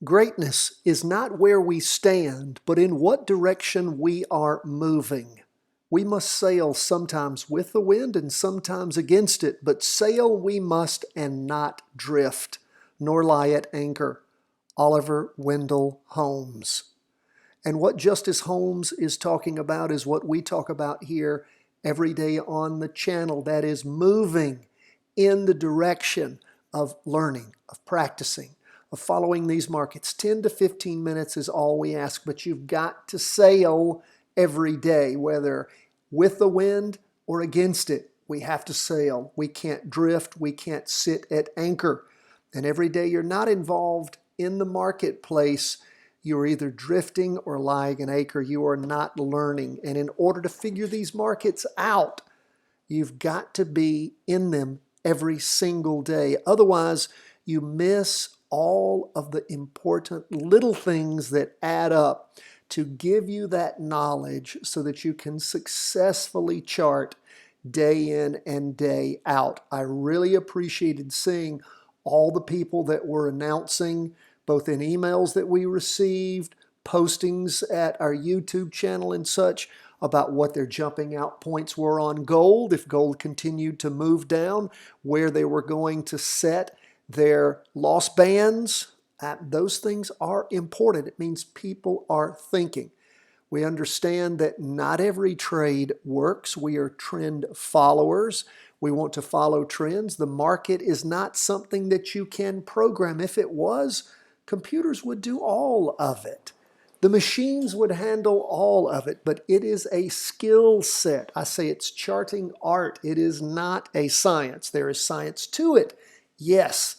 Greatness is not where we stand, but in what direction we are moving. We must sail sometimes with the wind and sometimes against it, but sail we must and not drift, nor lie at anchor. Oliver Wendell Holmes. And what Justice Holmes is talking about is what we talk about here every day on the channel. That is moving in the direction of learning, of practicing, of following these markets. 10 to 15 minutes is all we ask, but you've got to sail every day, whether with the wind or against it. We have to sail. We can't drift. We can't sit at anchor. And every day you're not involved in the marketplace, you're either drifting or lying at anchor. You are not learning. And in order to figure these markets out, you've got to be in them every single day. Otherwise, you miss all of the important little things that add up to give you that knowledge so that you can successfully chart day in and day out. I really appreciated seeing all the people that were announcing, both in emails that we received, postings at our YouTube channel and such, about what their jumping out points were on gold, if gold continued to move down, where they were going to set their loss bands. Those things are important. It means people are thinking. We understand that not every trade works. We are trend followers. We want to follow trends. The market is not something that you can program. If it was, computers would do all of it. The machines would handle all of it, but it is a skill set. I say it's charting art. It is not a science. There is science to it, yes,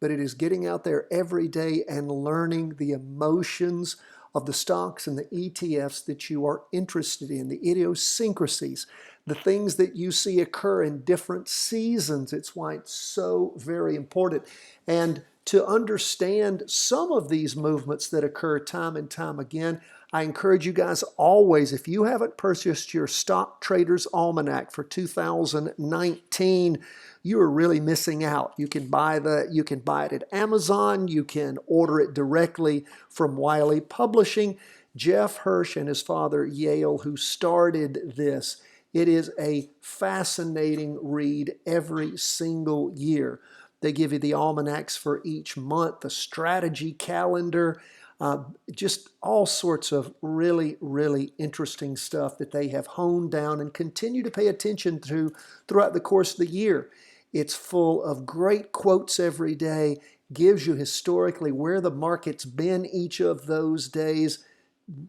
but it is getting out there every day and learning the emotions of the stocks and the ETFs that you are interested in, the idiosyncrasies, the things that you see occur in different seasons. It's why it's so very important. And to understand some of these movements that occur time and time again, I encourage you guys always, if you haven't purchased your Stock Traders Almanac for 2019, you are really missing out. You can buy it at Amazon. You can order it directly from Wiley Publishing. Jeff Hirsch and his father Yale, who started this, it is a fascinating read every single year. They give you the almanacs for each month, a strategy calendar, just all sorts of really, really interesting stuff that they have honed down and continue to pay attention to throughout the course of the year. It's full of great quotes every day, gives you historically where the market's been each of those days.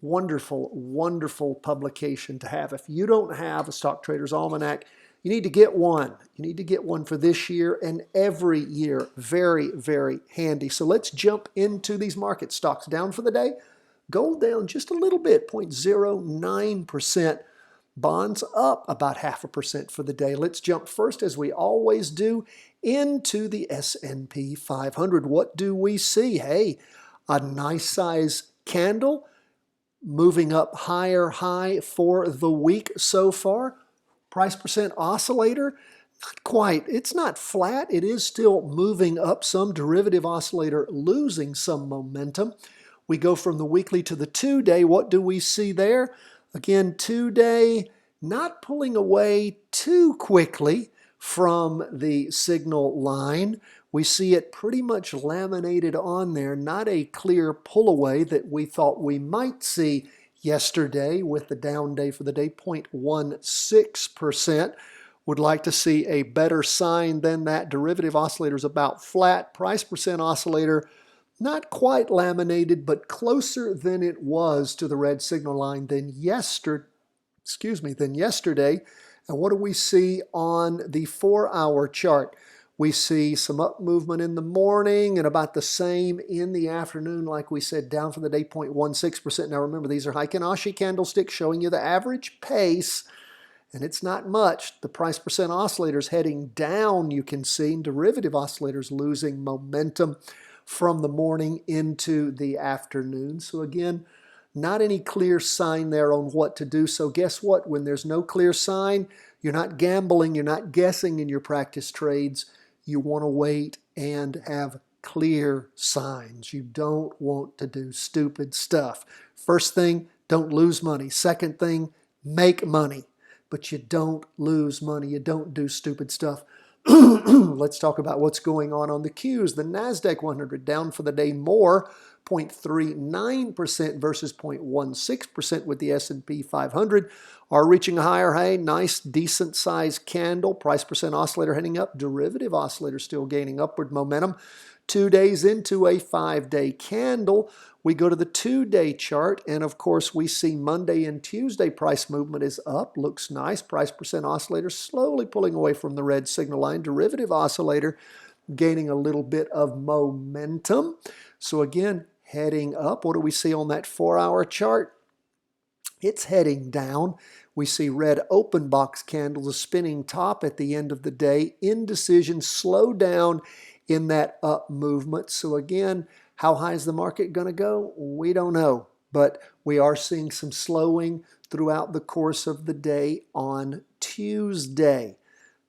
Wonderful, wonderful publication to have. If you don't have a Stock Traders Almanac, you need to get one. You need to get one for this year and every year. Very, very handy. So let's jump into these markets. Stocks down for the day. Gold down just a little bit, 0.09%. Bonds up about 0.5% for the day. Let's jump first, as we always do, into the S&P 500. What do we see? Hey, a nice size candle moving up higher high for the week so far. Price percent oscillator, not quite. It's not flat. It is still moving up some. Derivative oscillator losing some momentum. We go from the weekly to the 2-day. What do we see there? Again, 2-day not pulling away too quickly from the signal line. We see it pretty much laminated on there, not a clear pull away that we thought we might see yesterday with the down day for the day, 0.16%. Would like to see a better sign than that. Derivative oscillator is about flat. Price percent oscillator, not quite laminated, but closer than it was to the red signal line than yesterday. And what do we see on the 4-hour chart? We see some up movement in the morning and about the same in the afternoon, like we said, down for the day, 0.16%. Now remember, these are Heikin-Ashi candlesticks showing you the average pace, and it's not much. The price percent oscillator is heading down, you can see, and derivative oscillators losing momentum from the morning into the afternoon. So again, not any clear sign there on what to do. So guess what? When there's no clear sign, you're not gambling, you're not guessing in your practice trades. You want to wait and have clear signs. You don't want to do stupid stuff. First thing, don't lose money. Second thing, make money. But you don't lose money. You don't do stupid stuff. Let's talk about what's going on the Qs. The NASDAQ 100 down for the day more, 0.39% versus 0.16% with the S&P 500 are reaching a higher high. Nice, decent sized candle. Price percent oscillator heading up. Derivative oscillator still gaining upward momentum. 2 days into a 5-day candle, we go to the 2-day chart, and of course we see Monday and Tuesday price movement is up. Looks nice. Price percent oscillator slowly pulling away from the red signal line. Derivative oscillator gaining a little bit of momentum. So again, heading up. What do we see on that 4-hour chart? It's heading down. We see red open box candles, a spinning top at the end of the day. Indecision, slow down in that up movement. So again, how high is the market going to go? We don't know, but we are seeing some slowing throughout the course of the day on Tuesday.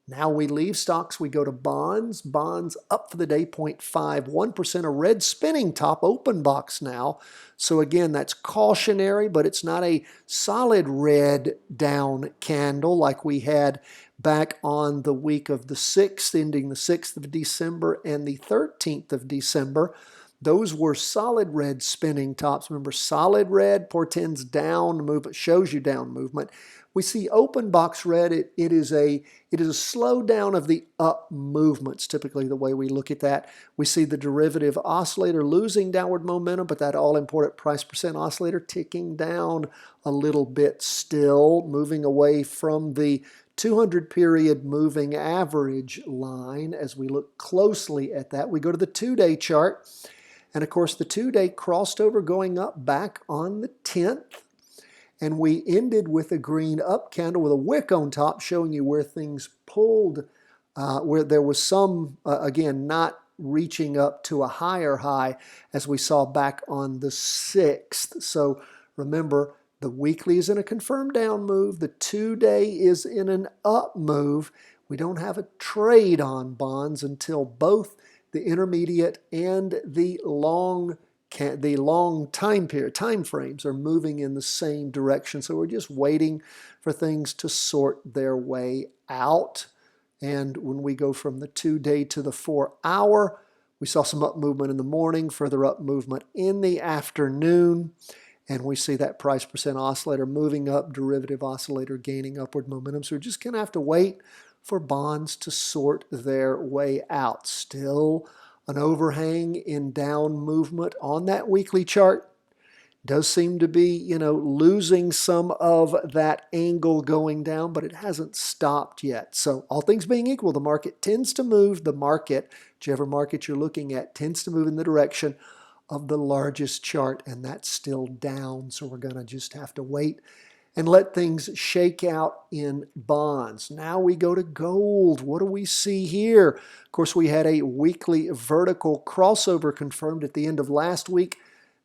Now we leave stocks, we go to bonds. Bonds up for the day, 0.51%, a red spinning top, open box now. So again, that's cautionary, but it's not a solid red down candle like we had back on the week of the 6th, ending the 6th of December and the 13th of December. Those were solid red spinning tops. Remember, solid red portends down movement, shows you down movement. We see open box red. It is a slowdown of the up movements, typically the way we look at that. We see the derivative oscillator losing downward momentum, but that all-important price percent oscillator ticking down a little bit still, moving away from the 200 period moving average line. As we look closely at that, we go to the 2-day chart. And of course, the 2-day crossed over going up back on the 10th. And we ended with a green up candle with a wick on top, showing you where things pulled, where there was some, again, not reaching up to a higher high as we saw back on the 6th. So remember, the weekly is in a confirmed down move. The 2-day is in an up move. We don't have a trade on bonds until both the intermediate and the long time frames are moving in the same direction. So we're just waiting for things to sort their way out. And when we go from the 2-day to the 4-hour, we saw some up movement in the morning, further up movement in the afternoon. And we see that price percent oscillator moving up, derivative oscillator gaining upward momentum. So we're just going to have to wait for bonds to sort their way out. Still an overhang in down movement on that weekly chart. Does seem to be, losing some of that angle going down, but it hasn't stopped yet. So all things being equal, the market tends to move. The market, whichever market you're looking at, tends to move in the direction of the largest chart, and that's still down. So we're going to just have to wait and let things shake out in bonds. Now we go to gold. What do we see here? Of course, we had a weekly vertical crossover confirmed at the end of last week.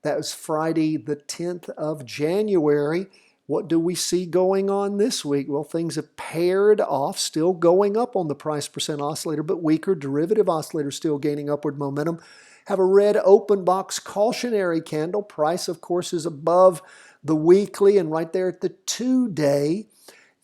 That was Friday, the 10th of January. What do we see going on this week? Well, things have paired off, still going up on the price percent oscillator, but weaker. Derivative oscillator still gaining upward momentum. Have a red open box cautionary candle. Price, of course, is above the weekly and right there at the 2-day,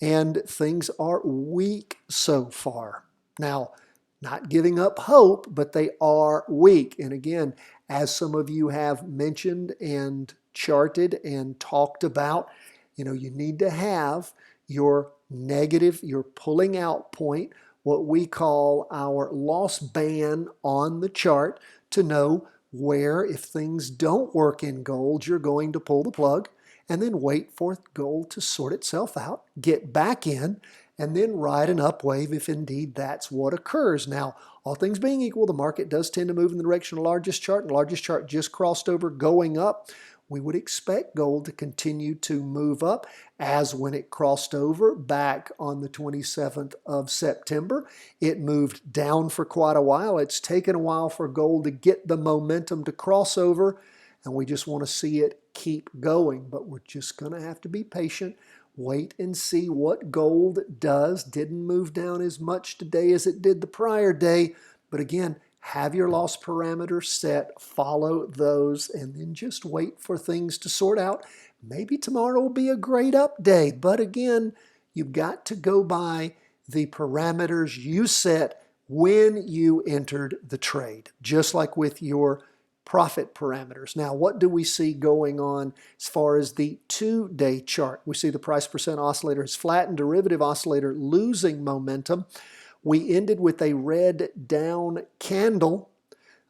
and things are weak so far. Now, not giving up hope, but they are weak. And again, as some of you have mentioned and charted and talked about, you need to have your negative, your pulling out point, what we call our loss band on the chart, to know where, if things don't work in gold, you're going to pull the plug and then wait for gold to sort itself out, get back in, and then ride an up wave if indeed that's what occurs. Now, all things being equal, the market does tend to move in the direction of the largest chart, and the largest chart just crossed over going up. We would expect gold to continue to move up as when it crossed over back on the 27th of September. It moved down for quite a while. It's taken a while for gold to get the momentum to cross over, and we just want to see it keep going. But we're just going to have to be patient, wait and see what gold does. Didn't move down as much today as it did the prior day, but again, Have your loss parameters set, follow those, and then just wait for things to sort out. Maybe tomorrow will be a great up day, but again, you've got to go by the parameters you set when you entered the trade, just like with your profit parameters. Now, what do we see going on as far as the 2-day chart? We see the price percent oscillator is flat and derivative oscillator losing momentum. We ended with a red down candle.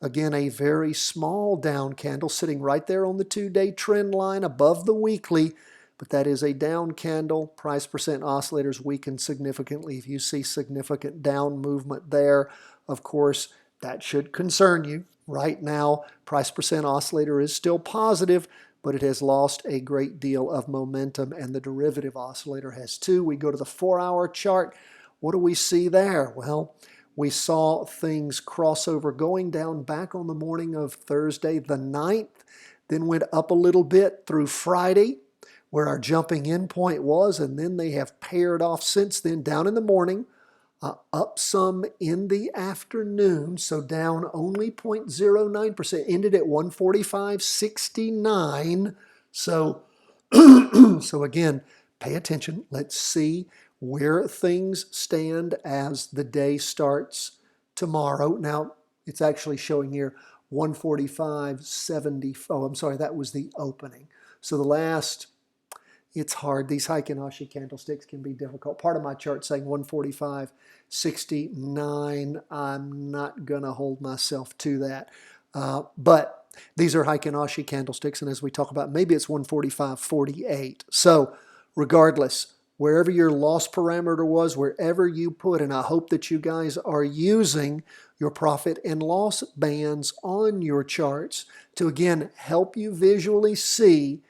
Again, a very small down candle sitting right there on the 2-day trend line above the weekly, but that is a down candle. Price percent oscillators weakened significantly. If you see significant down movement there, of course, that should concern you. Right now, price percent oscillator is still positive, but it has lost a great deal of momentum, and the derivative oscillator has too. We go to the 4-hour chart. What do we see there? Well, we saw things cross over going down back on the morning of Thursday the 9th, then went up a little bit through Friday, where our jumping in point was, and then they have paired off since then down in the morning, up some in the afternoon, so down only 0.09%, ended at 145.69. So, so again, pay attention. Let's see where things stand as the day starts tomorrow. Now, it's actually showing here 145.70. Oh, I'm sorry, that was the opening. So the last, it's hard. These Heikin-Ashi candlesticks can be difficult. Part of my chart saying 145.69. I'm not going to hold myself to that. But these are Heikin-Ashi candlesticks, and as we talk about, maybe it's 145.48. So regardless, wherever your loss parameter was, wherever you put, and I hope that you guys are using your profit and loss bands on your charts to, again, help you visually see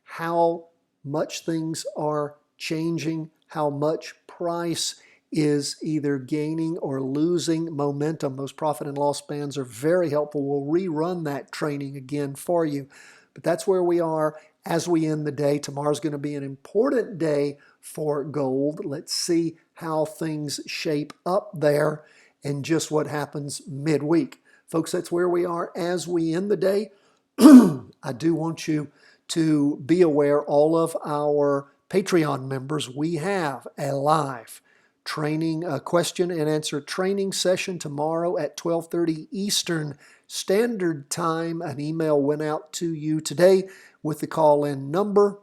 how much things are changing, how much price is either gaining or losing momentum. Those profit and loss bands are very helpful. We'll rerun that training again for you. But that's where we are as we end the day. Tomorrow's going to be an important day for gold. Let's see how things shape up there and just what happens midweek. Folks, that's where we are as we end the day. I do want you to be aware, all of our Patreon members, we have a live training, question and answer training session tomorrow at 12:30 Eastern Standard Time. An email went out to you today with the call-in number,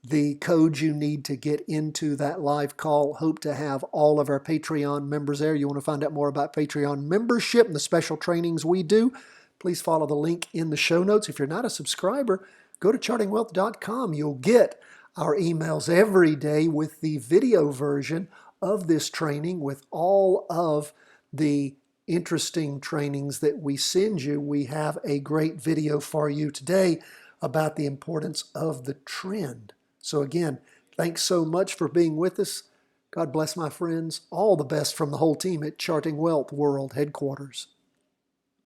the code you need to get into that live call. Hope to have all of our Patreon members there. You want to find out more about Patreon membership and the special trainings we do, please follow the link in the show notes. If you're not a subscriber, go to chartingwealth.com. You'll get our emails every day with the video version of this training with all of the interesting trainings that we send you. We have a great video for you today about the importance of the trend. So again, thanks so much for being with us. God bless, my friends. All the best from the whole team at Charting Wealth World Headquarters.